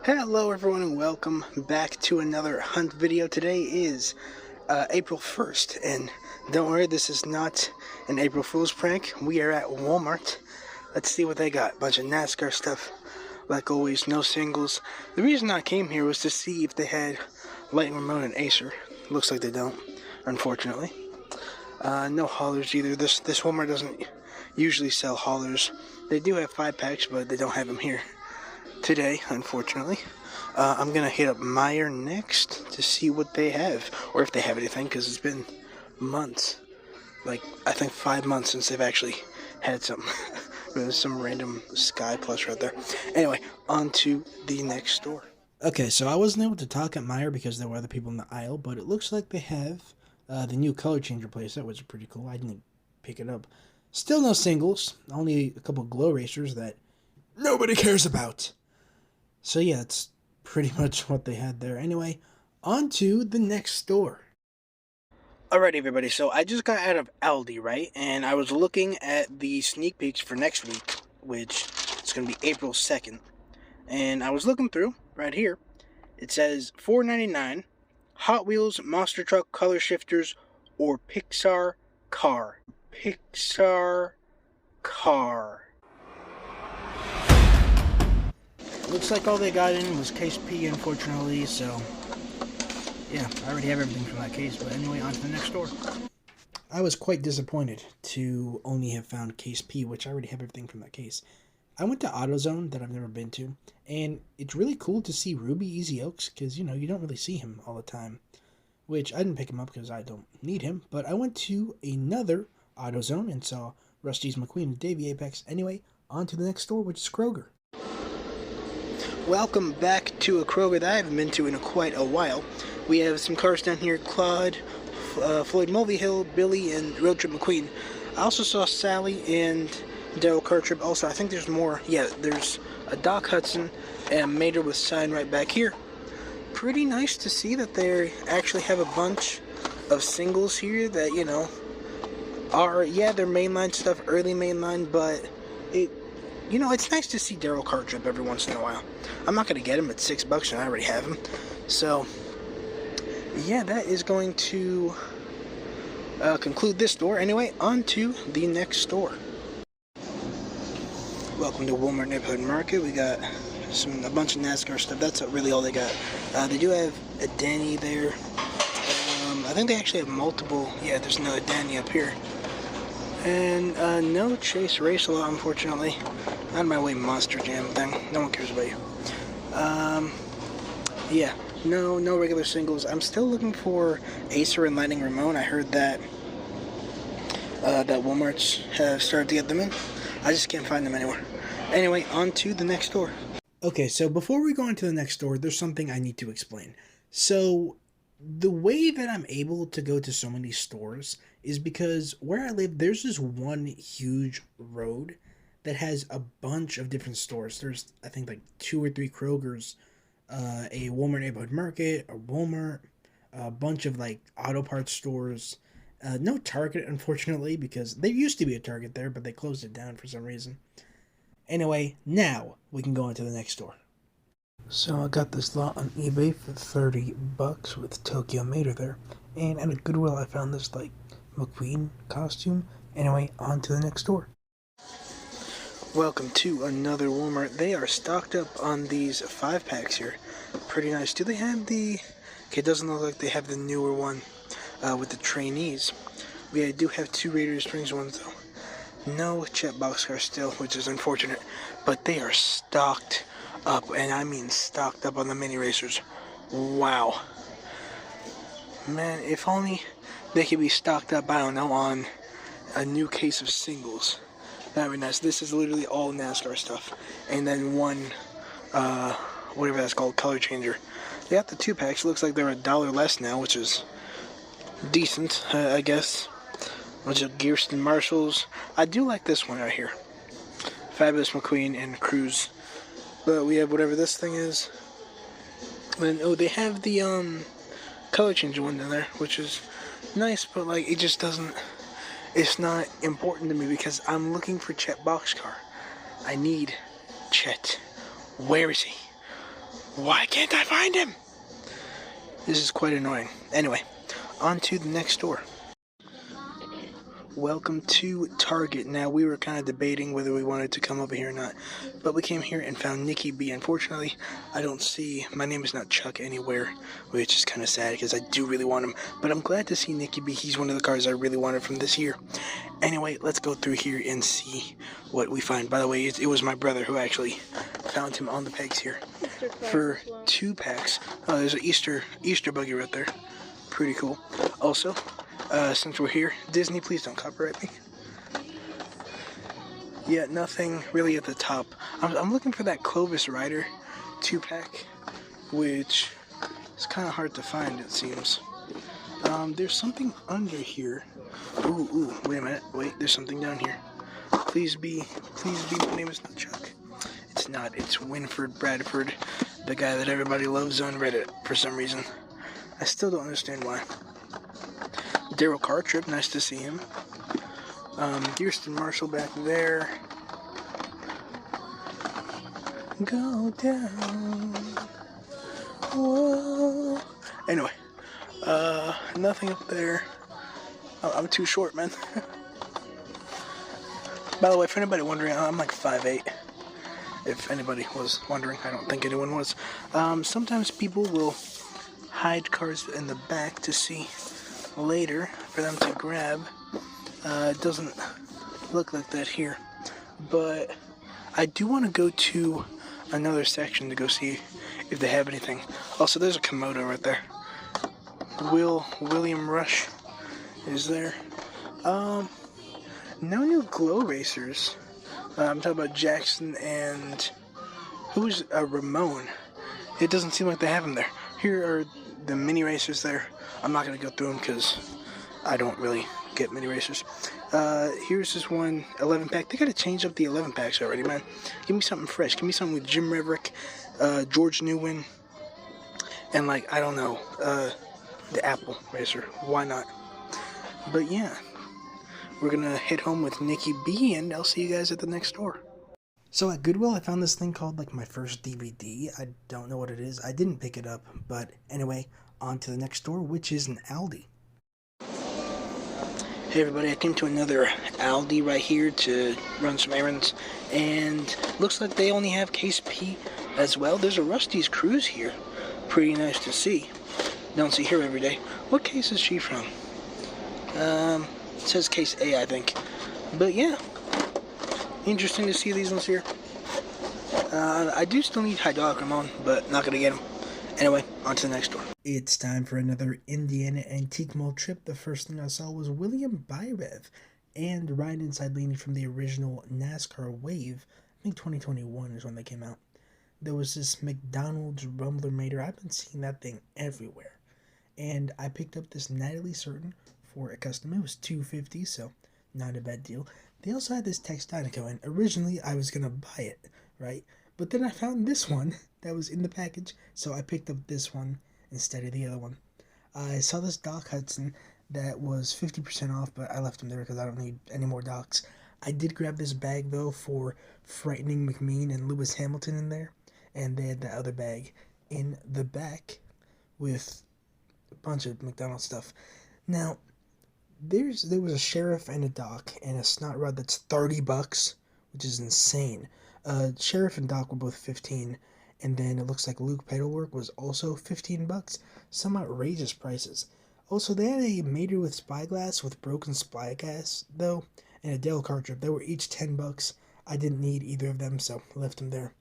Hello everyone and welcome back to another hunt video. Today is April 1st, and don't worry, this is not an April Fool's prank. We are at Walmart. Let's see what they got. Bunch of NASCAR stuff, like always, no singles. The reason I came here was to see if they had Lightning Remote and Acer. Looks like they don't, unfortunately. No haulers either. This Walmart doesn't usually sell haulers. They do have 5-packs, but they don't have them here today, unfortunately. I'm gonna hit up Meijer next to see what they have, or if they have anything, because it's been months, like I think 5 months since they've actually had something. There's some random Sky Plus right there. Anyway, on to the next store. Okay, so I wasn't able to talk at Meijer because there were other people in the aisle, but it looks like they have the new color changer playset, which is pretty cool. I didn't pick it up. Still no singles, only a couple glow racers that nobody cares about. So yeah, that's pretty much what they had there. Anyway, on to the next store. Alright everybody, so I just got out of Aldi, right? And I was looking at the sneak peeks for next week, which is going to be April 2nd. And I was looking through, right here. It says $4.99, Hot Wheels Monster Truck Color Shifters, or Pixar Car. Pixar Car. Looks like all they got in was case P, unfortunately, so yeah, I already have everything from that case. But anyway, on to the next store. I was quite disappointed to only have found case P, which I already have everything from that case. I went to AutoZone, that I've never been to, and it's really cool to see Ruby Easy Oaks, because, you know, you don't really see him all the time, which I didn't pick him up because I don't need him. But I went to another AutoZone and saw Rusty's McQueen and Davy Apex. Anyway, on to the next store, which is Kroger. Welcome back to a Kroger that I haven't been to in quite a while. We have some cars down here: Claude, Floyd Mulvihill, Billy, and Road Trip McQueen. I also saw Sally and Daryl Cartrip. Also, I think there's more. Yeah, there's a Doc Hudson and a Mater with sign right back here. Pretty nice to see that they actually have a bunch of singles here that, you know, are, yeah, they're mainline stuff, early mainline, but you know, it's nice to see Daryl Cartrip every once in a while. I'm not going to get him at $6, and I already have him. So, yeah, that is going to conclude this store. Anyway, on to the next store. Welcome to Walmart Neighborhood Market. We got a bunch of NASCAR stuff. That's really all they got. They do have a Danny there. I think they actually have multiple. Yeah, there's another Danny up here. And no Chase Race Law, unfortunately. Out of my way, Monster Jam thing. No one cares about you. Yeah, no regular singles. I'm still looking for Acer and Lightning Remote. I heard that that Walmart's have started to get them in. I just can't find them anywhere. Anyway, on to the next store. Okay, so before we go on to the next store, there's something I need to explain. So, the way that I'm able to go to so many stores is because where I live, there's this one huge road that has a bunch of different stores. There's, I think, like 2 or 3 Krogers, a Walmart Neighborhood Market, a Walmart, a bunch of, like, auto parts stores. No Target, unfortunately, because there used to be a Target there, but they closed it down for some reason. Anyway, now we can go on to the next store. So I got this lot on eBay for $30 with Tokyo Mater there. And at a Goodwill I found this, like, McQueen costume. Anyway, on to the next store. Welcome to another Walmart. They are stocked up on these 5-packs here. Pretty nice. Do they have the... Okay, it doesn't look like they have the newer one with the trainees. We do have 2 Radiator Springs ones, though. No Chet Boxcar still, which is unfortunate. But they are stocked up, and I mean stocked up on the mini racers. Wow. Man, if only they could be stocked up, I don't know, on a new case of singles. That would be nice. This is literally all NASCAR stuff. And then one, whatever that's called, color changer. They got the 2-packs. Looks like they're $1 less now, which is decent, I guess. Bunch of Gearston Marshalls. I do like this one right here. Fabulous McQueen and Cruz. But we have whatever this thing is. And oh, they have the color changer one in there, which is nice, but like it just doesn't. It's not important to me because I'm looking for Chet Boxcar. I need Chet. Where is he? Why can't I find him? This is quite annoying. Anyway, on to the next store. Welcome to Target. Now, we were kind of debating whether we wanted to come over here or not, but we came here and found Nikki B. Unfortunately, I don't see, my name is not Chuck anywhere, which is kind of sad because I do really want him, but I'm glad to see Nikki B. He's one of the cars I really wanted from this year. Anyway, let's go through here and see what we find. By the way, it was my brother who actually found him on the pegs here for 2 packs. Oh, there's an Easter buggy right there. Pretty cool. Also, since we're here, Disney, please don't copyright me. Yeah, nothing really at the top. I'm looking for that Clovis Rider 2-pack, which is kind of hard to find, it seems. There's something under here. Ooh, wait a minute. Wait, there's something down here. Please be, my name is not Chuck. It's not, it's Winford Bradford, the guy that everybody loves on Reddit for some reason. I still don't understand why. Daryl Cartrip, nice to see him. Houston Marshall back there. Go down. Whoa. Anyway, nothing up there. I'm too short, man. By the way, if anybody wondering, I'm like 5'8". If anybody was wondering, I don't think anyone was. Sometimes people will hide cars in the back to see later for them to grab. It doesn't look like that here, but I do want to go to another section to go see if they have anything. Also, there's a Komodo right there. William Rush is there. No new glow racers. I'm talking about Jackson and who's Ramon. It doesn't seem like they have them there. Here are the mini racers there. I'm not going to go through them because I don't really get mini racers. Here's this one 11-pack. They got to change up the 11-packs already, man. Give me something fresh. Give me something with Jim Reverick, George Newman, and like, I don't know, the Apple racer. Why not? But yeah, we're going to head home with Nikki B, and I'll see you guys at the next store. So at Goodwill, I found this thing called like My First DVD. I don't know what it is. I didn't pick it up, but anyway, on to the next store, which is an Aldi. Hey everybody, I came to another Aldi right here to run some errands, and looks like they only have Case P as well. There's a Rusty's Cruise here. Pretty nice to see. Don't see her every day. What case is she from? It says Case A, I think. But yeah, interesting to see these ones here. I do still need hydraulic Ramon, but not gonna get them. Anyway, on to the next store. It's time for another Indiana Antique Mall trip. The first thing I saw was William Byrev and Ryan Inside Leaning from the original NASCAR Wave. I think 2021 is when they came out. There was this McDonald's Rumbler Mater. I've been seeing that thing everywhere. And I picked up this Natalie Certain for a custom. It was $250, so not a bad deal. They also had this Textonico, and originally I was going to buy it, right? But then I found this one that was in the package, so I picked up this one instead of the other one. I saw this Doc Hudson that was 50% off, but I left them there because I don't need any more Docs. I did grab this bag, though, for Frightening McMean and Lewis Hamilton in there, and they had that other bag in the back with a bunch of McDonald's stuff. Now, there was a Sheriff and a Doc and a Snot Rod that's $30, which is insane. Sheriff and Doc were both 15, and then it looks like Luke Pedalwork was also $15. Some outrageous prices. Also, they had a Mater with Spyglass with broken spyglass, though, and a Dale cartridge. They were each $10. I didn't need either of them, so I left them there.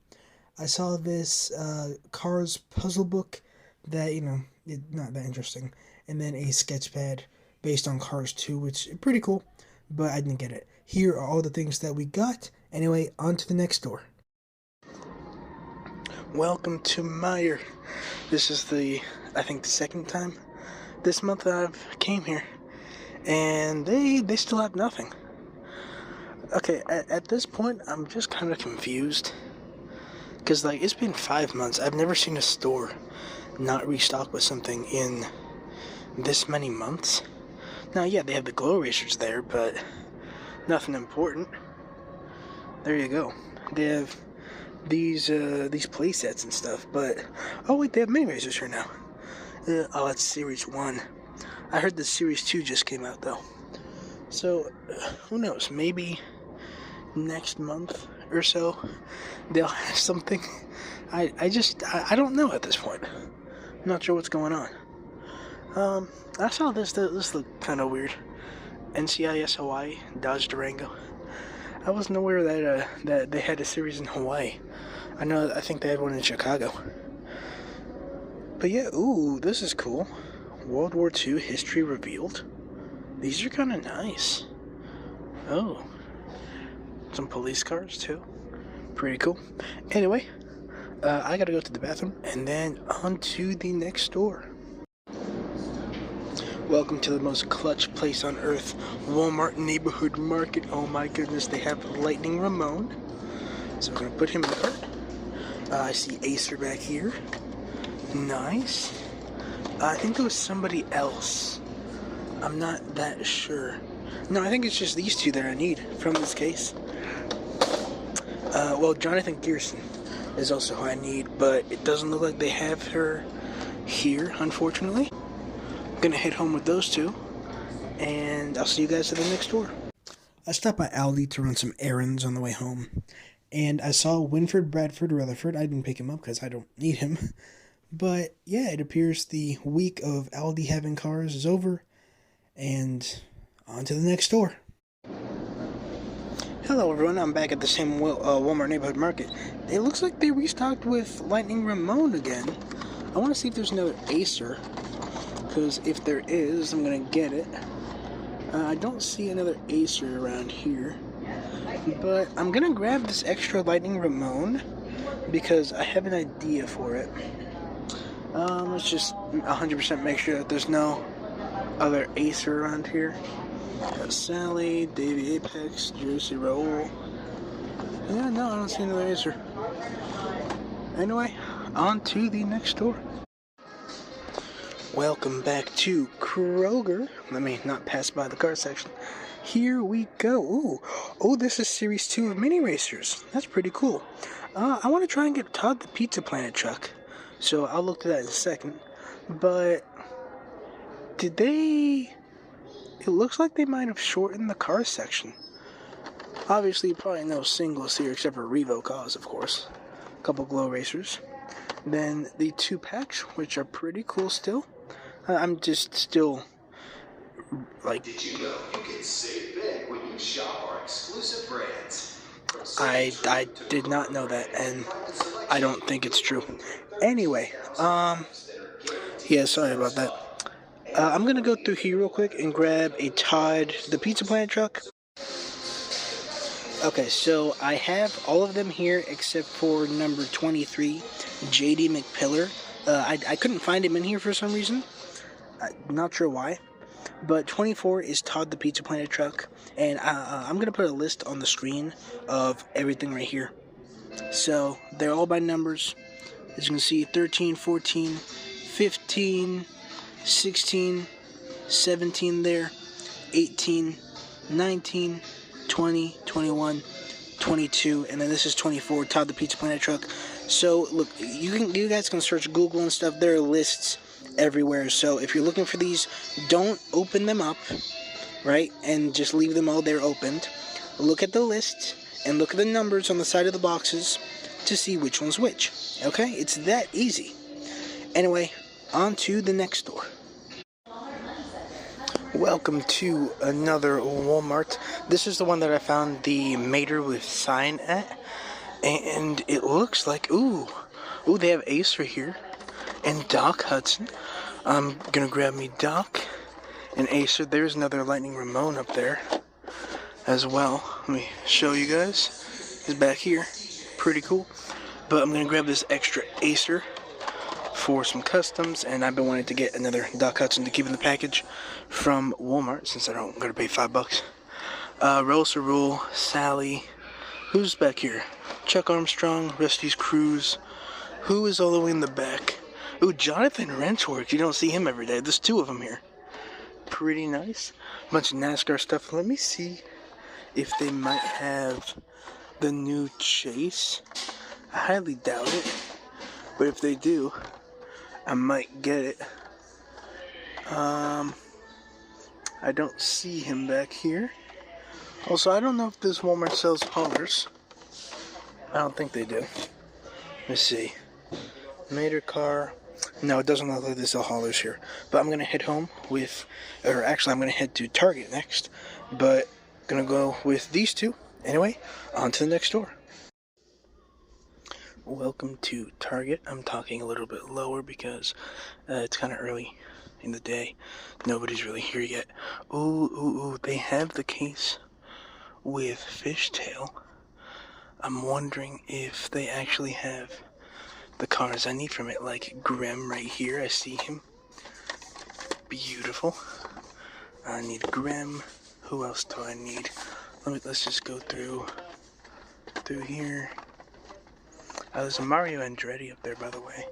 I saw this Cars puzzle book that, not that interesting, and then a sketch pad based on Cars 2, which is pretty cool, but I didn't get it. Here are all the things that we got. Anyway, on to the next store. Welcome to Meijer. This is the second time this month I've came here, and they still have nothing. Okay, at this point, I'm just kind of confused, because it's been 5 months. I've never seen a store not restock with something in this many months. Now, yeah, they have the glow racers there, but nothing important. There you go. They have these play sets and stuff. But oh wait, they have mini racers here now. Oh, it's Series 1. I heard the Series 2 just came out though. So who knows? Maybe next month or so they'll have something. I don't know at this point. I'm not sure what's going on. I saw this looked kind of weird. NCIS Hawaii Dodge Durango. I wasn't aware that they had a series in Hawaii. I think they had one in Chicago. But yeah, ooh, this is cool. World War II history revealed. These are kind of nice. Oh, some police cars too. Pretty cool. Anyway, I gotta go to the bathroom and then on to the next store. Welcome to the most clutch place on earth, Walmart Neighborhood Market. Oh my goodness, they have Lightning Ramon. So we're gonna put him in the cart. I see Acer back here. Nice. I think there was somebody else. I'm not that sure. No, I think it's just these two that I need from this case. Well, Jonathan Gearson is also who I need, but it doesn't look like they have her here, unfortunately. I'm gonna head home with those two, and I'll see you guys at the next store. I stopped by Aldi to run some errands on the way home, and I saw Winford Bradford Rutherford. I didn't pick him up because I don't need him. But yeah, it appears the week of Aldi having cars is over, and on to the next store. Hello everyone, I'm back at the same Walmart Neighborhood Market. It looks like they restocked with Lightning Ramon again. I want to see if there's another Acer, because if there is, I'm going to get it. I don't see another Acer around here, but I'm going to grab this extra Lightning Ramon because I have an idea for it. Let's just 100% make sure that there's no other Acer around here. Got Sally, Davy Apex, Jersey Roll. Yeah, no, I don't see another Acer. Anyway, on to the next store. Welcome back to Kroger. Let me not pass by the car section. Here we go. Ooh. Oh, this is Series 2 of Mini Racers. That's pretty cool. I want to try and get Todd the Pizza Planet truck. So I'll look to that in a second. But did they... It looks like they might have shortened the car section. Obviously, probably no singles here except for Revo Cause, of course. A couple Glow Racers. Then the 2-packs, which are pretty cool still. I'm just still, like... Did you know you can save big when you shop our exclusive brands? I did not know that, and I don't think it's true. Anyway, yeah, sorry about that. I'm going to go through here real quick and grab a Todd the Pizza Planet truck. Okay, so I have all of them here except for number 23, JD McPillar. I couldn't find him in here for some reason. Not sure why. But 24 is Todd the Pizza Planet truck. And I'm going to put a list on the screen of everything right here. So they're all by numbers. As you can see, 13, 14, 15... 16, 17 there, 18, 19, 20, 21, 22, and then this is 24, Todd the Pizza Planet truck. So look, you guys can search Google and stuff. There are lists everywhere. So if you're looking for these, don't open them up, right? And just leave them all there opened. Look at the list and look at the numbers on the side of the boxes to see which one's which. Okay? It's that easy. Anyway, on to the next store. Welcome to another Walmart. This is the one that I found the Meijer with sign at. And it looks like, ooh, they have Acer here. And Doc Hudson. I'm gonna grab me Doc and Acer. There's another Lightning Ramon up there as well. Let me show you guys. He's back here. Pretty cool. But I'm gonna grab this extra Acer for some customs, and I've been wanting to get another Doc Hudson to keep in the package from Walmart since I'm going to pay $5. Rosa Rule, Sally, who's back here? Chuck Armstrong, Rusty's Cruise, who is all the way in the back? Ooh, Jonathan Renchwork, you don't see him every day. There's two of them here. Pretty nice. Bunch of NASCAR stuff. Let me see if they might have the new Chase. I highly doubt it, but if they do, I might get it. I don't see him back here. Also, I don't know if this Walmart sells haulers. I don't think they do. Let's see. Meijer car. No, it doesn't look like they sell haulers here. But I'm going to head home with, or actually I'm going to head to Target next. But going to go with these two. Anyway, on to the next store. Welcome to Target. I'm talking a little bit lower because it's kind of early in the day. Nobody's really here yet. Ooh, they have the case with fishtail. I'm wondering if they actually have the cars I need from it, like Grem right here. I see him. Beautiful. I need Grem. Who else do I need? Let's just go through here. There's a Mario Andretti up there, by the way.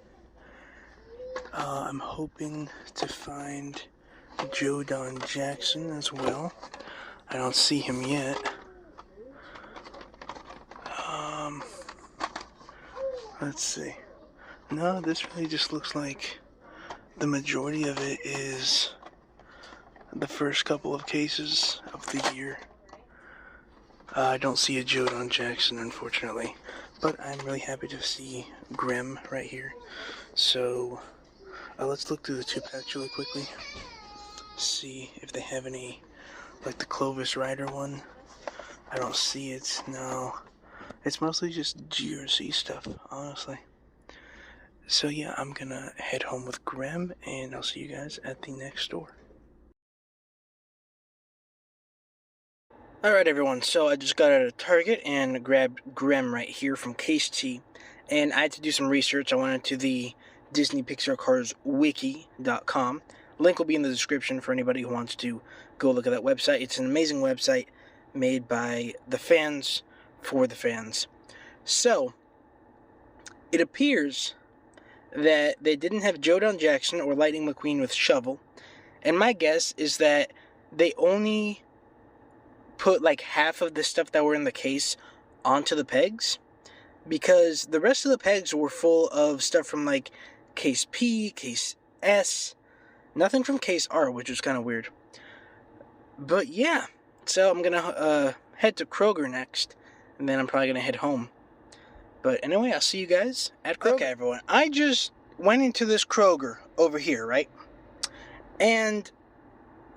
I'm hoping to find Joe Don Jackson as well. I don't see him yet. Let's see. No, this really just looks like the majority of it is the first couple of cases of the year. I don't see a Joe Don Jackson, unfortunately, but I'm really happy to see Grem right here. So let's look through the 2-packs really quickly. See if they have any, like the Clovis Rider one. I don't see it. No, it's mostly just GRC stuff, honestly. So yeah, I'm gonna head home with Grem, and I'll see you guys at the next store. Alright everyone, so I just got out of Target and grabbed Grem right here from Case T. And I had to do some research. I went into the Disney Pixar Cars wiki.com. Link will be in the description for anybody who wants to go look at that website. It's an amazing website made by the fans for the fans. So, it appears that they didn't have Joe Don Jackson or Lightning McQueen with shovel. And my guess is that they only put like half of the stuff that were in the case onto the pegs, because the rest of the pegs were full of stuff from like Case P, Case S, nothing from Case R, which was kind of weird. But yeah, so I'm gonna head to Kroger next, and then I'm probably gonna head home. But anyway, I'll see you guys at Kroger. Okay, everyone, I just went into this Kroger over here, right? And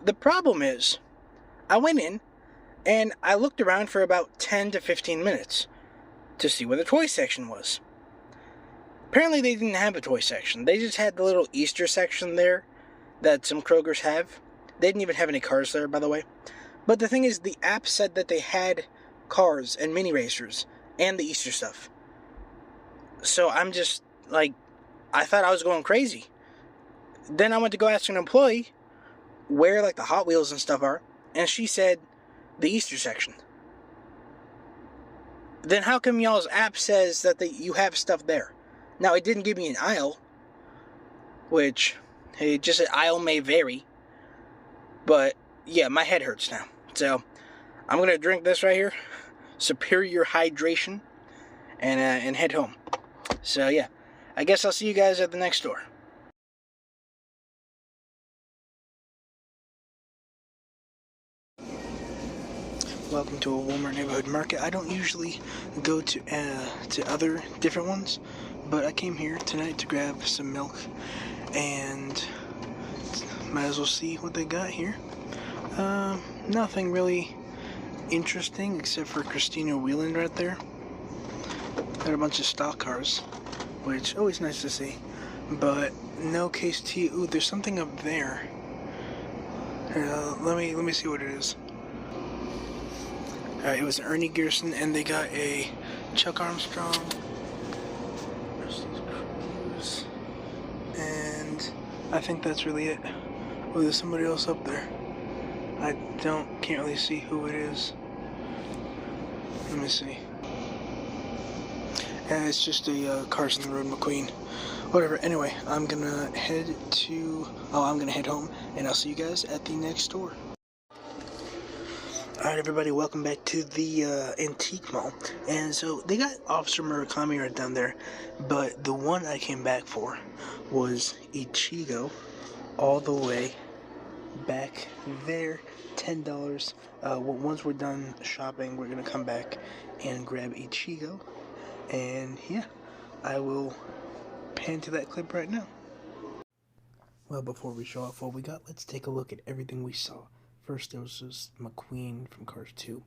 the problem is, I went in, and I looked around for about 10 to 15 minutes to see where the toy section was. Apparently they didn't have a toy section. They just had the little Easter section there that some Krogers have. They didn't even have any cars there, by the way. But the thing is, the app said that they had cars and mini racers and the Easter stuff. So I'm just, like, I thought I was going crazy. Then I went to go ask an employee where, like, the Hot Wheels and stuff are, and she said the Easter section. Then how come y'all's app says that you have stuff there? Now, it didn't give me an aisle, which, hey, just an aisle may vary. But, yeah, my head hurts now. So, I'm going to drink this right here, Superior Hydration, and head home. So, yeah, I guess I'll see you guys at the next store. Welcome to a Walmart neighborhood market. I don't usually go to other different ones, but I came here tonight to grab some milk, and might as well see what they got here. Nothing really interesting except for Christina Wheeland right there. Got a bunch of stock cars, which always nice to see, but no Case T. Ooh, there's something up there. Let me see what it is. It was Ernie Gearson, and they got a Chuck Armstrong, Cruz, and I think that's really it. Oh, there's somebody else up there. I can't really see who it is. Let me see. Yeah, it's just a Carson Road McQueen. Whatever. Anyway, I'm gonna head home, and I'll see you guys at the next store. Alright everybody, welcome back to the Antique Mall. And so, they got Officer Murakami right down there, but the one I came back for was Ichigo, all the way back there, $10. Once we're done shopping, we're going to come back and grab Ichigo. And yeah, I will pan to that clip right now. Well, before we show off what we got, let's take a look at everything we saw. First, there was this McQueen from Cars 2,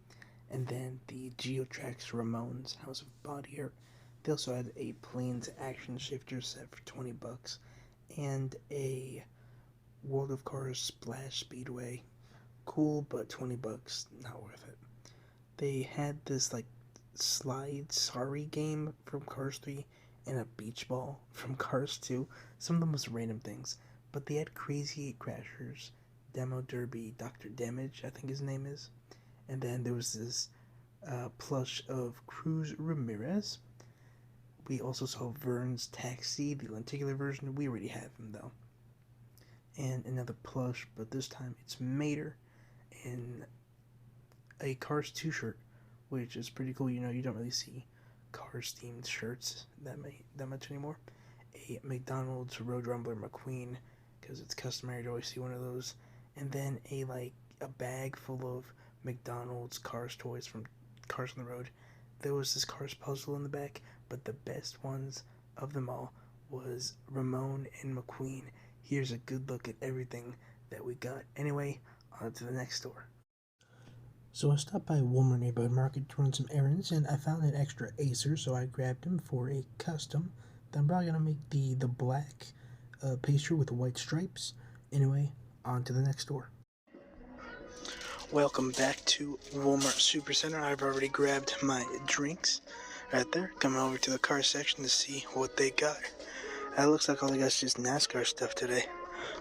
and then the Geotrax Ramones House of Body Art. They also had a Plains Action Shifter set for $20, and a World of Cars Splash Speedway. Cool, but $20, not worth it. They had this, Slide Sorry game from Cars 3, and a Beach Ball from Cars 2. Some of them was random things, but they had Crazy 8 Crashers, Demo Derby, Dr. Damage, I think his name is. And then there was this plush of Cruz Ramirez. We also saw Vern's Taxi, the lenticular version. We already have him, though. And another plush, but this time it's Meijer in a Cars 2 shirt, which is pretty cool. You know, you don't really see Cars-themed shirts that much anymore. A McDonald's Road Rumbler McQueen, because it's customary to always see one of those. And then a bag full of McDonald's Cars toys from Cars on the Road. There was this Cars puzzle in the back, but the best ones of them all was Ramon and McQueen. Here's a good look at everything that we got. Anyway, on to the next store. So I stopped by Walmart Neighborhood Market to run some errands, and I found an extra Acer, so I grabbed him for a custom. Then I'm probably going to make the black pastry with the white stripes. Anyway, on to the next store. Welcome back to Walmart Supercenter. I've already grabbed my drinks right there. Coming over to the car section to see what they got. It looks like all they got is just NASCAR stuff today.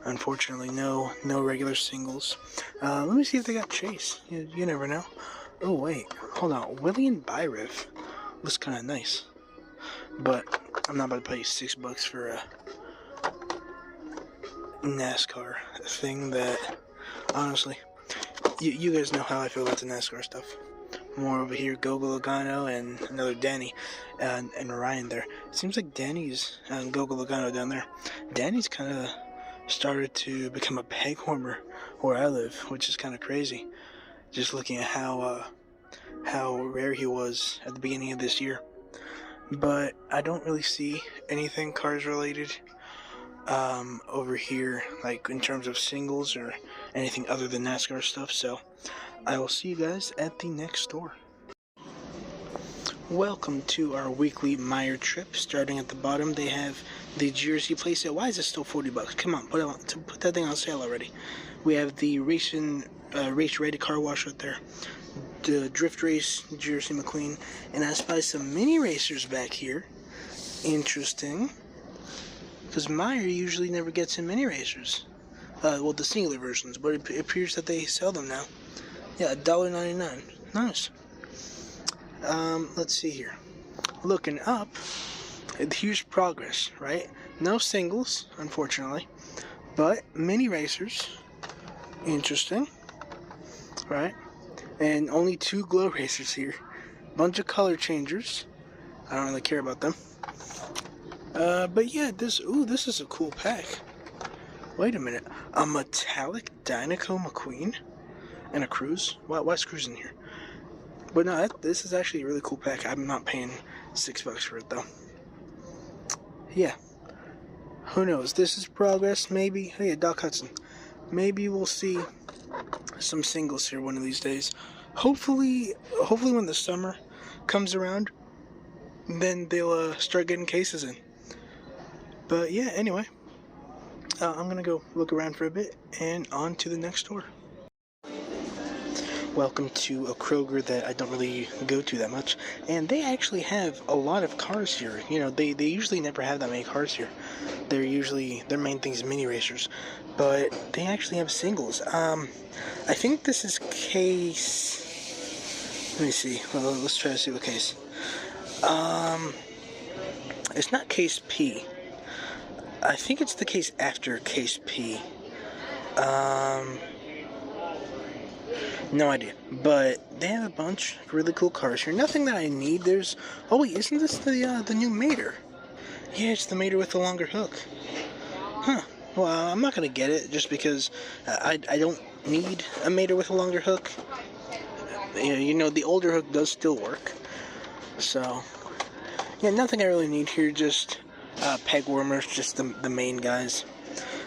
Unfortunately, no regular singles. Let me see if they got Chase. You never know. Oh, wait. Hold on. William Byriff looks kind of nice. But I'm not about to pay $6 for a NASCAR thing that, honestly, you guys know how I feel about the NASCAR stuff. More over here, Gogo Logano and another Danny and Ryan there. It seems like Danny's and Gogo Logano down there. Danny's kind of started to become a peg warmer where I live, which is kind of crazy. Just looking at how rare he was at the beginning of this year. But I don't really see anything Cars related over here, in terms of singles or anything other than NASCAR stuff. So I will see you guys at the next store. Welcome to our weekly Meijer trip. Starting at the bottom, they have the Jersey playset. Why is it still $40? Come on, put that thing on sale already. We have the race ready car wash right there. The Drift Race Jersey McQueen, and I spy some mini racers back here. Interesting, because Meijer usually never gets in mini racers. Well, the singular versions, but it appears that they sell them now. Yeah, $1.99. Nice. Let's see here. Looking up, huge progress, right? No singles, unfortunately, but mini racers. Interesting, right? And only 2 glow racers here. Bunch of color changers. I don't really care about them. But yeah, this is a cool pack. Wait a minute. A metallic Dynaco McQueen and a Cruise? Why's Cruise in here? But no, this is actually a really cool pack. I'm not paying $6 for it, though. Yeah. Who knows? This is progress, maybe. Oh yeah, Doc Hudson. Maybe we'll see some singles here one of these days. Hopefully when the summer comes around, then they'll start getting cases in. But yeah, anyway, I'm gonna go look around for a bit and on to the next store. Welcome to a Kroger that I don't really go to that much, and they actually have a lot of cars here. You know, they usually never have that many cars here. Their main thing is mini racers, but they actually have singles. I think this is case. Let me see. Well, let's try to see what case. It's not case P. I think it's the case after case P. No idea. But they have a bunch of really cool cars here. Nothing that I need. Oh wait, isn't this the new Meijer? Yeah, it's the Meijer with the longer hook. Huh. Well, I'm not gonna get it just because I don't need a Meijer with a longer hook. You know, the older hook does still work. So, yeah, nothing I really need here. Just peg warmers, just the main guys.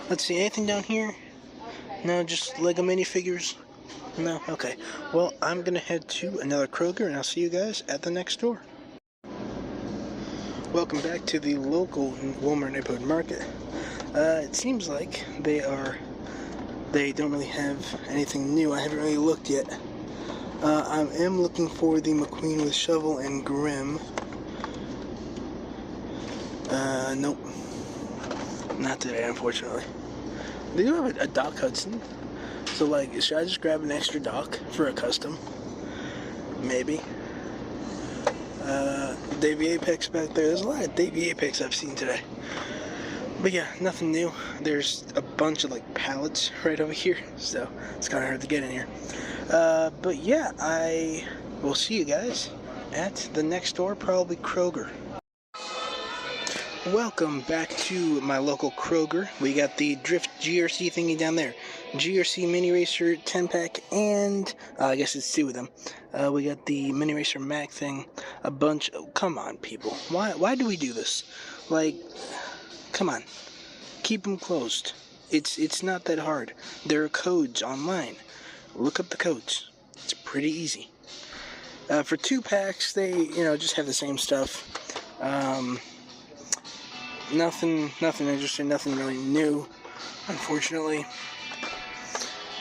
Let's see, anything down here? No, just Lego minifigures. No? Okay. Well, I'm gonna head to another Kroger, and I'll see you guys at the next store. Welcome back to the local Walmart neighborhood market. It seems like they don't really have anything new. I haven't really looked yet. I am looking for the McQueen with shovel and Grim. Nope. Not today, unfortunately. They do have a Doc Hudson. So, like, should I just grab an extra Doc for a custom? Maybe. Davey Apex back there. There's a lot of Davey Apex I've seen today. But yeah, nothing new. There's a bunch of, like, pallets right over here. So, it's kind of hard to get in here. But yeah, I will see you guys at the next store, probably Kroger. Welcome back to my local Kroger. We got the Drift GRC thingy down there. GRC Mini Racer 10-pack, and I guess it's 2 of them. We got the Mini Racer Mac thing. A bunch of... Come on, people. Why do we do this? Like, come on. Keep them closed. It's not that hard. There are codes online. Look up the codes. It's pretty easy. For 2 packs, they, just have the same stuff. Nothing interesting, nothing really new, unfortunately.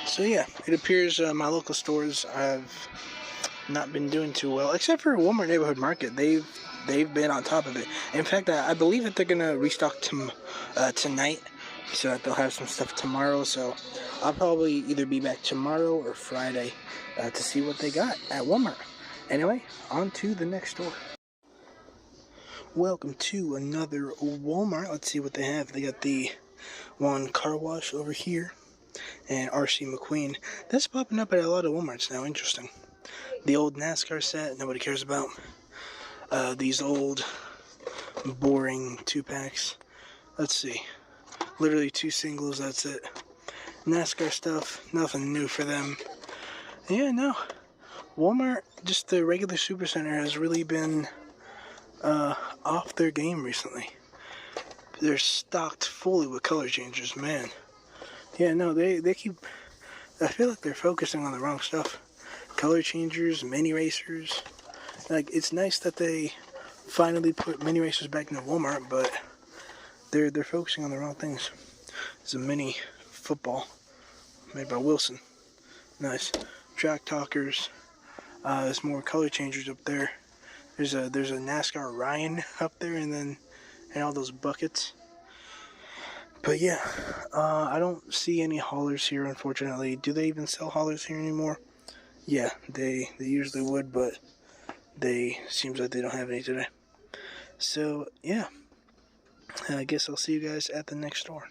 So yeah, it appears my local stores have not been doing too well, except for Walmart Neighborhood Market. They've been on top of it. In fact, I believe that they're gonna restock tonight, so that they'll have some stuff tomorrow. So I'll probably either be back tomorrow or Friday to see what they got at Walmart. Anyway, on to the next store. Welcome to another Walmart. Let's see what they have. They got the one car wash over here and RC McQueen. That's popping up at a lot of Walmarts now. Interesting. The old NASCAR set nobody cares about. These old boring 2-packs. Let's see. Literally 2 singles, that's it. NASCAR stuff, nothing new for them. Yeah, no. Walmart, just the regular Supercenter has really been off their game recently. They're stocked fully with color changers, man. Yeah, no, they keep... I feel like they're focusing on the wrong stuff. Color changers, mini racers. Like, it's nice that they finally put mini racers back into Walmart, but they're focusing on the wrong things. It's a mini football made by Wilson. Nice. Track talkers. There's more color changers up there. There's a NASCAR Ryan up there, and all those buckets. But yeah, I don't see any haulers here, unfortunately. Do they even sell haulers here anymore? Yeah, they usually would, but seems like they don't have any today. So yeah, I guess I'll see you guys at the next store.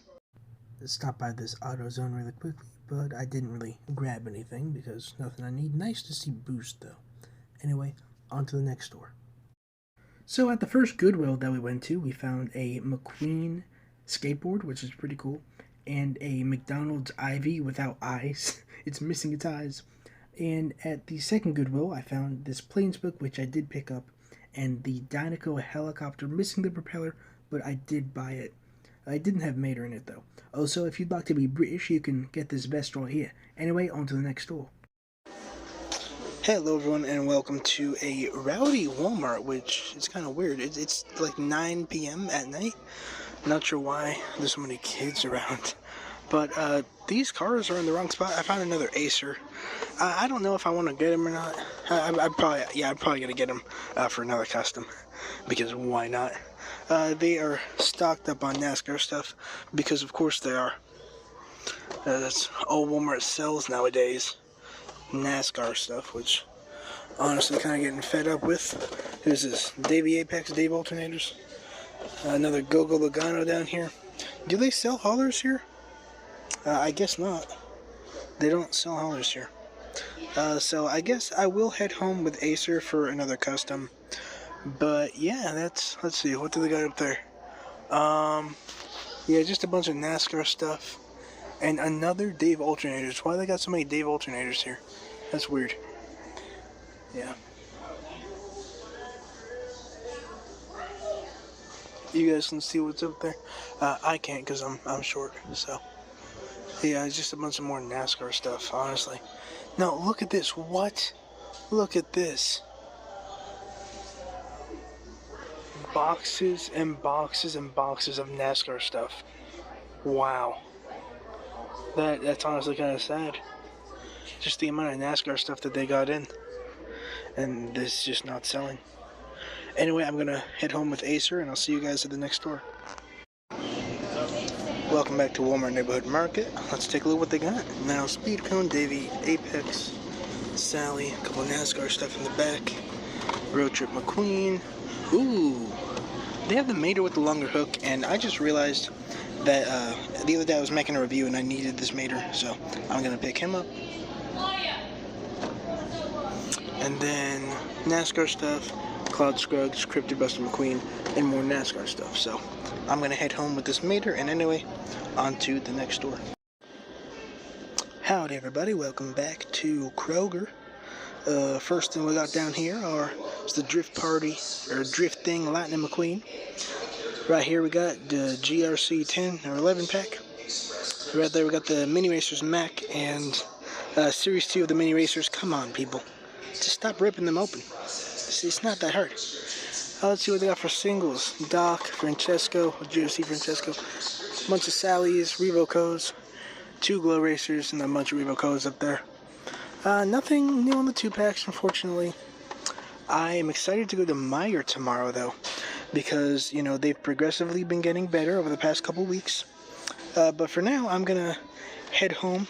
Let's stop by this AutoZone really quickly, but I didn't really grab anything because nothing I need. Nice to see Boost though. Anyway, on to the next store. So at the first Goodwill that we went to, we found a McQueen skateboard, which is pretty cool, and a McDonald's Ivy without eyes. It's missing its eyes. And at the second Goodwill, I found this Planes book, which I did pick up, and the Dynaco helicopter, missing the propeller, but I did buy it. I didn't have Mater in it, though. Also, if you'd like to be British, you can get this vest right here. Anyway, on to the next store. Hello everyone, and welcome to a rowdy Walmart, which is kind of weird. It's like 9 p.m. at night. Not sure why there's so many kids around. But these cars are in the wrong spot. I found another Acer. I don't know if I want to get him or not. I'm probably gonna get him for another custom, because why not? They are stocked up on NASCAR stuff, because of course they are. That's all Walmart sells nowadays. NASCAR stuff, which honestly kind of getting fed up with. Who's this? Davey Apex Dave alternators. Another Go-Go Logano down here. Do they sell haulers here? I guess not. They don't sell haulers here. So I guess I will head home with Acer for another custom. But yeah, let's see, what do they got up there? Yeah, just a bunch of NASCAR stuff. And another Dave alternators. Why they got so many Dave alternators here? That's weird. Yeah. You guys can see what's up there. I can't because I'm short. So yeah, it's just a bunch of more NASCAR stuff. Honestly. No, look at this. What? Look at this. Boxes and boxes and boxes of NASCAR stuff. Wow. That's honestly kind of sad. Just the amount of NASCAR stuff that they got in. And this is just not selling. Anyway, I'm going to head home with Acer, and I'll see you guys at the next store. Welcome back to Walmart Neighborhood Market. Let's take a look at what they got. Now, Speed Cone, Davey, Apex, Sally, a couple of NASCAR stuff in the back. Road Trip McQueen. Ooh, they have the Meijer with the longer hook, and I just realized that the other day I was making a review and I needed this Meijer, so I'm going to pick him up. And then NASCAR stuff, Cloud Scruggs, Cryptid Buster McQueen, and more NASCAR stuff. So I'm going to head home with this Meijer, and anyway, on to the next store. Howdy everybody, welcome back to Kroger. First thing we got down here is the Drift Party, or Drifting Lightning McQueen. Right here we got the GRC 10 or 11 pack. Right there we got the Mini Racers Mac and Series 2 of the Mini Racers. Come on people, just stop ripping them open. It's not that hard. Let's see what they got for singles. Doc, Francesco, GRC Francesco, a bunch of Sally's, Revocos, 2 Glow Racers, and a bunch of Revocos up there. Nothing new on the 2-packs, unfortunately. I am excited to go to Meijer tomorrow, though, because, you know, they've progressively been getting better over the past couple weeks. But for now, I'm going to head home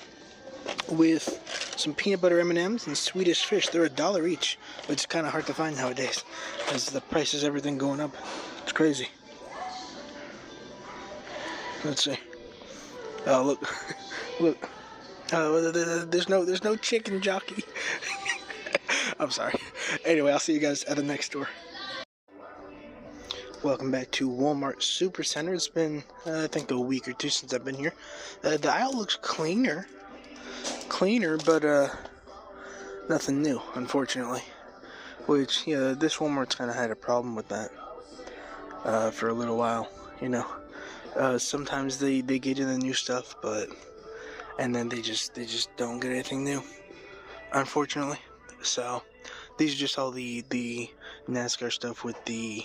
with some peanut butter M&Ms and Swedish Fish. They're $1 each, which is kind of hard to find nowadays, as the price is everything going up. It's crazy. Let's see. Oh, look. Look. There's no chicken jockey. I'm sorry. Anyway, I'll see you guys at the next store. Welcome back to Walmart Super Center. It's been, I think, a week or two since I've been here. The aisle looks cleaner, but nothing new, unfortunately. Which, yeah, this Walmart's kind of had a problem with that for a little while. You know, sometimes they get in the new stuff, and then they just don't get anything new, unfortunately. So these are just all the NASCAR stuff with the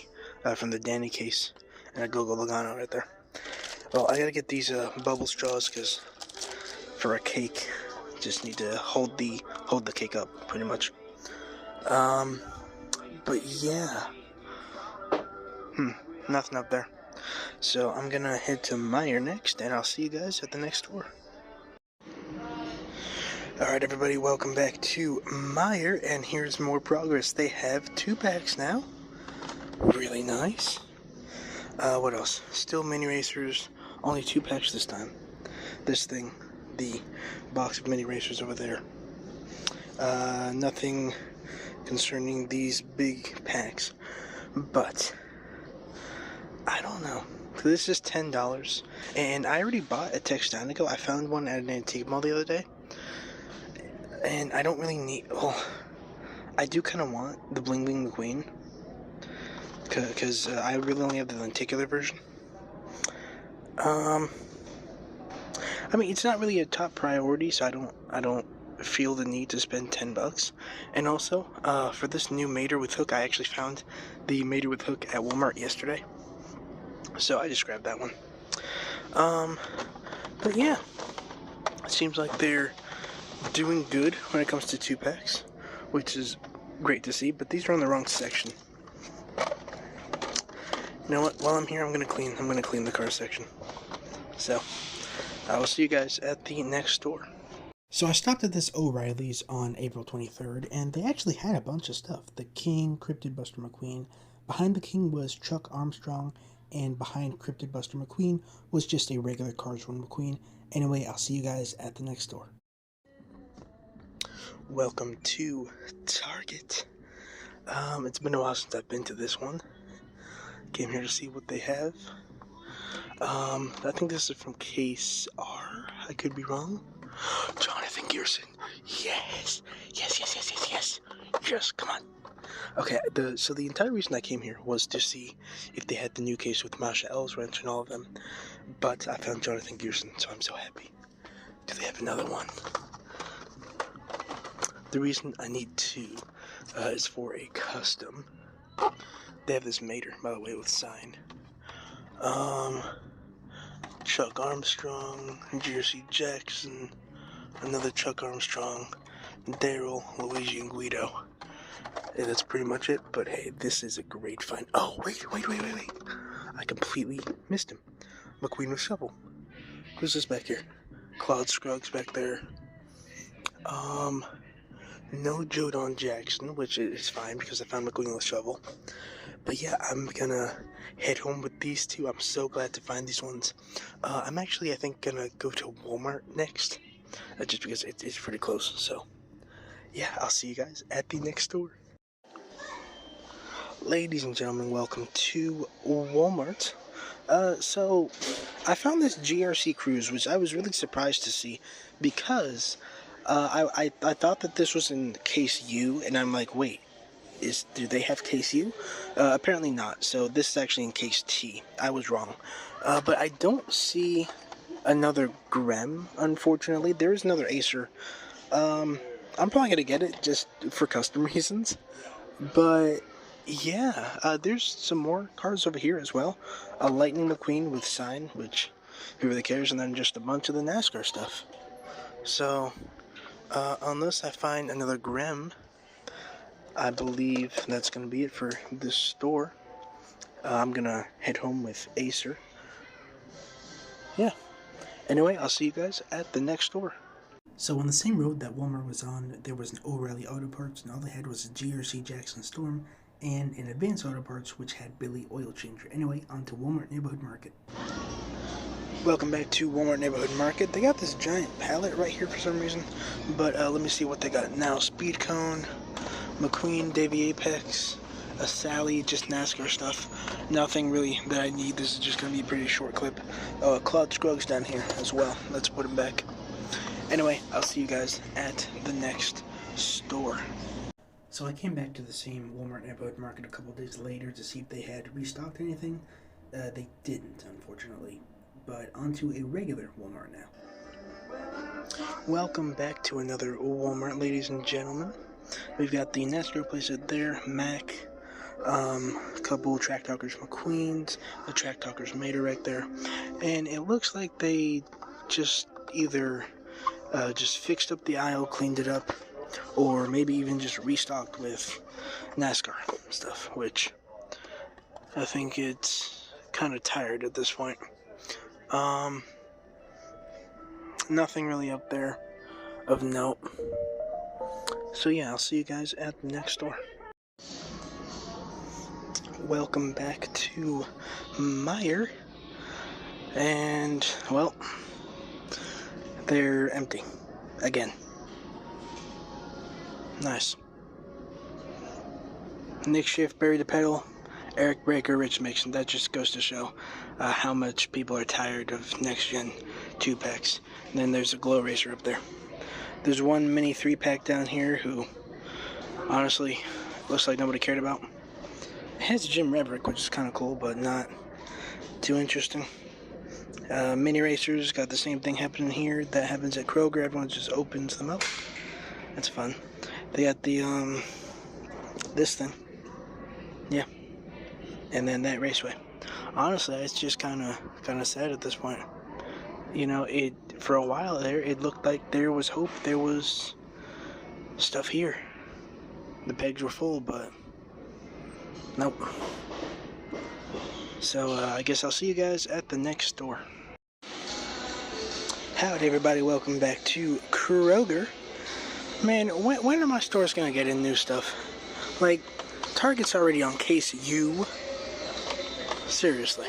from the Danny case and a Gogo Logano right there. Well, I gotta get these bubble straws because for a cake, just need to hold the cake up pretty much. But yeah, nothing up there. So I'm gonna head to Meijer next, and I'll see you guys at the next store. Alright everybody, welcome back to Meijer, and here's more progress. They have 2-packs now. Really nice. What else? Still Mini Racers, only 2-packs this time. This thing, the box of Mini Racers over there. Nothing concerning these big packs, but I don't know. This is $10, and I already bought a Textanico. I found one at an antique mall the other day. And I don't really need, well, I do kind of want the Bling Bling McQueen, because I really only have the lenticular version. I mean, it's not really a top priority, so I don't feel the need to spend $10. And also, for this new Meijer with hook, I actually found the Meijer with hook at Walmart yesterday, so I just grabbed that one. But yeah, it seems like they're doing good when it comes to 2-packs, which is great to see, but these are on the wrong section. You know what, while I'm here, I'm gonna clean the car section. So I will see you guys at the next store. So I stopped at this O'Reilly's on April 23rd, and they actually had a bunch of stuff. The King, Cryptid Buster McQueen. Behind the King was Chuck Armstrong, and behind Cryptid Buster McQueen was just a regular Cars Run McQueen. Anyway, I'll see you guys at the next store. Welcome to Target. It's been a while since I've been to this one. Came here to see what they have. I think this is from Case R. I could be wrong. Jonathan Gearson. Yes. Yes, come on. Okay, so the entire reason I came here was to see if they had the new case with Masha L's wrench and all of them. But I found Jonathan Gearson, so I'm so happy. Do they have another one? The reason I need two is for a custom. They have this Meijer, by the way, with sign. Chuck Armstrong, Jersey Jackson, another Chuck Armstrong, Daryl, Luigi, and Guido. And that's pretty much it, but hey, this is a great find. Oh, wait. I completely missed him. McQueen with shovel. Who's this back here? Cloud Scruggs back there. No Jodon Jackson, which is fine because I found McQueen with shovel. But yeah, I'm gonna head home with these two. I'm so glad to find these ones. I'm actually, I think, gonna go to Walmart next, just because it's pretty close. So yeah, I'll see you guys at the next store. Ladies and gentlemen, welcome to Walmart. So I found this GRC Cruise, which I was really surprised to see because I thought that this was in case U, and I'm like, wait, do they have case U? Apparently not. So this is actually in case T. I was wrong. But I don't see another Grem, unfortunately. There is another Acer. I'm probably gonna get it just for custom reasons. But yeah, there's some more cars over here as well. A Lightning McQueen with sign, which who really cares, and then just a bunch of the NASCAR stuff. So unless I find another Grem, I believe that's going to be it for this store. I'm going to head home with Acer. Yeah. Anyway, I'll see you guys at the next store. So on the same road that Walmart was on, there was an O'Reilly Auto Parts, and all they had was a GRC Jackson Storm, and an Advanced Auto Parts, which had Billy Oil Changer. Anyway, on to Walmart Neighborhood Market. Welcome back to Walmart Neighborhood Market. They got this giant pallet right here for some reason, but let me see what they got now. Speed Cone, McQueen, Davey Apex, a Sally, just NASCAR stuff. Nothing really that I need. This is just going to be a pretty short clip. Cloud Scruggs down here as well. Let's put him back. Anyway, I'll see you guys at the next store. So I came back to the same Walmart Neighborhood Market a couple days later to see if they had restocked anything. They didn't, unfortunately. But onto a regular Walmart now. Welcome back to another Walmart, ladies and gentlemen. We've got the NASCAR replacer there, Mac, a couple Track Talkers McQueens, the Track Talkers Meijer right there, and it looks like they just either just fixed up the aisle, cleaned it up, or maybe even just restocked with NASCAR stuff, which I think it's kind of tired at this point. Nothing really up there of note. So yeah, I'll see you guys at the next store. Welcome back to Meijer. And, well, they're empty. Again. Nice. Nick Schiff, Barry DePedal, Eric Breaker, Rich Mixon. That just goes to show how much people are tired of next-gen 2-packs. And then there's a Glow Racer up there. There's one mini 3-pack down here who, honestly, looks like nobody cared about. It has Jim Redrick, which is kind of cool, but not too interesting. Mini Racers got the same thing happening here that happens at Kroger. Everyone just opens them up. That's fun. They got the, this thing. Yeah. And then that Raceway. Honestly, it's just kind of sad at this point. You know, for a while there, it looked like there was hope. There was stuff here. The pegs were full, but nope. So I guess I'll see you guys at the next store. Howdy, everybody. Welcome back to Kroger. Man, when are my stores gonna get in new stuff? Like, Target's already on case U. Seriously.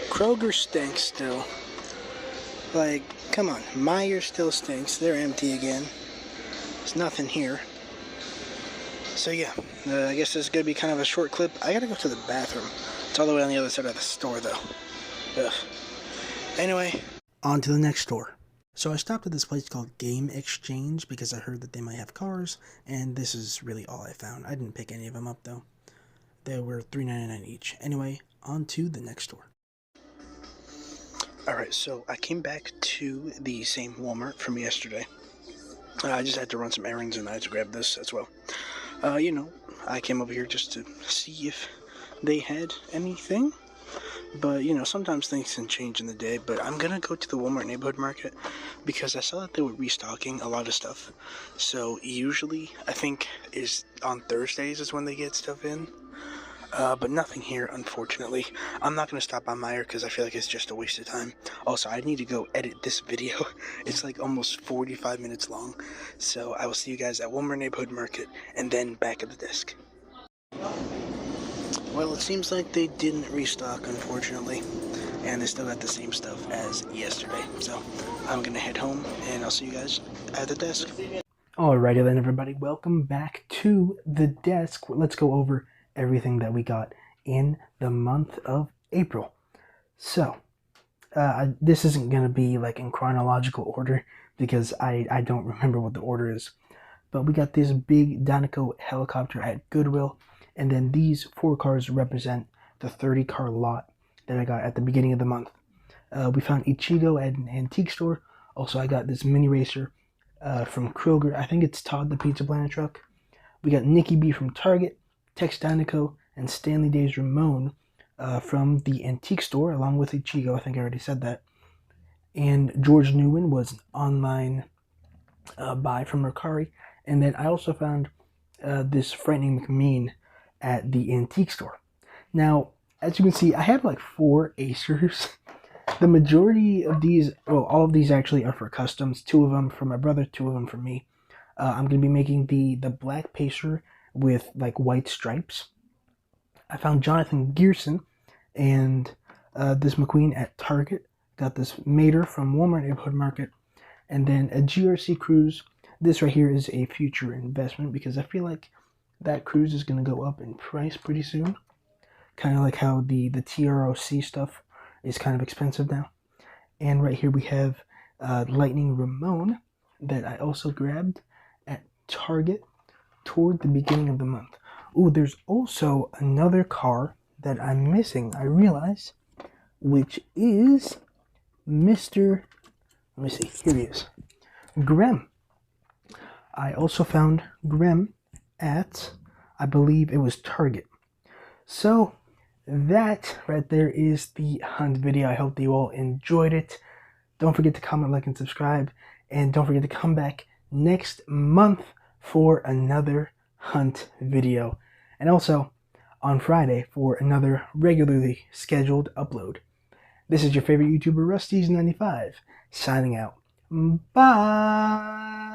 Kroger stinks still. Like, come on. Meijer still stinks. They're empty again. There's nothing here. So yeah, I guess this is going to be kind of a short clip. I got to go to the bathroom. It's all the way on the other side of the store, though. Ugh. Anyway, on to the next store. So I stopped at this place called Game Exchange because I heard that they might have cars, and this is really all I found. I didn't pick any of them up, though. They were $3.99 each. Anyway, on to the next store. Alright, so I came back to the same Walmart from yesterday. I just had to run some errands, and I had to grab this as well. I came over here just to see if they had anything. But, sometimes things can change in the day. But I'm going to go to the Walmart neighborhood market because I saw that they were restocking a lot of stuff. So usually, I think, is on Thursdays is when they get stuff in. But nothing here, unfortunately. I'm not going to stop by Meijer because I feel like it's just a waste of time. Also, I need to go edit this video. It's like almost 45 minutes long. So I will see you guys at Walmart neighborhood market and then back at the desk. Well, it seems like they didn't restock, unfortunately, and they still got the same stuff as yesterday. So I'm gonna head home, and I'll see you guys at the desk. Alrighty then, everybody, welcome back to the desk. Let's go over everything that we got in the month of April. So this isn't gonna be like in chronological order because I don't remember what the order is, but we got this big Dinoco helicopter at Goodwill. And then these 4 cars represent the 30 car lot that I got at the beginning of the month. We found Ichigo at an antique store. Also, I got this mini racer from Kroger. I think it's Todd the Pizza Planet truck. We got Nikki B from Target, Tex Dinoco, and Stanley Days Ramon from the antique store, along with Ichigo. I think I already said that. And George Newman was an online buy from Mercari. And then I also found this Frightening McMean at the antique store. Now, as you can see, I have like 4 Acers. The majority of these, well, all of these actually are for customs. 2 of them for my brother, 2 of them for me. I'm going to be making the black Pacer with like white stripes. I found Jonathan Gearson and this McQueen at Target. Got this Meijer from Walmart neighborhood market. And then a GRC Cruise. This right here is a future investment because I feel like that cruise is going to go up in price pretty soon. Kind of like how the TROC stuff is kind of expensive now. And right here we have Lightning Ramon that I also grabbed at Target toward the beginning of the month. Ooh, there's also another car that I'm missing, I realize, which is Mr. Let me see, here he is. Grem. I also found Grem at, I believe it was Target. So that right there is the hunt video. I hope that you all enjoyed it. Don't forget to comment, like, and subscribe. And don't forget to come back next month for another hunt video. And also on Friday for another regularly scheduled upload. This is your favorite YouTuber, Rusty's95, signing out. Bye!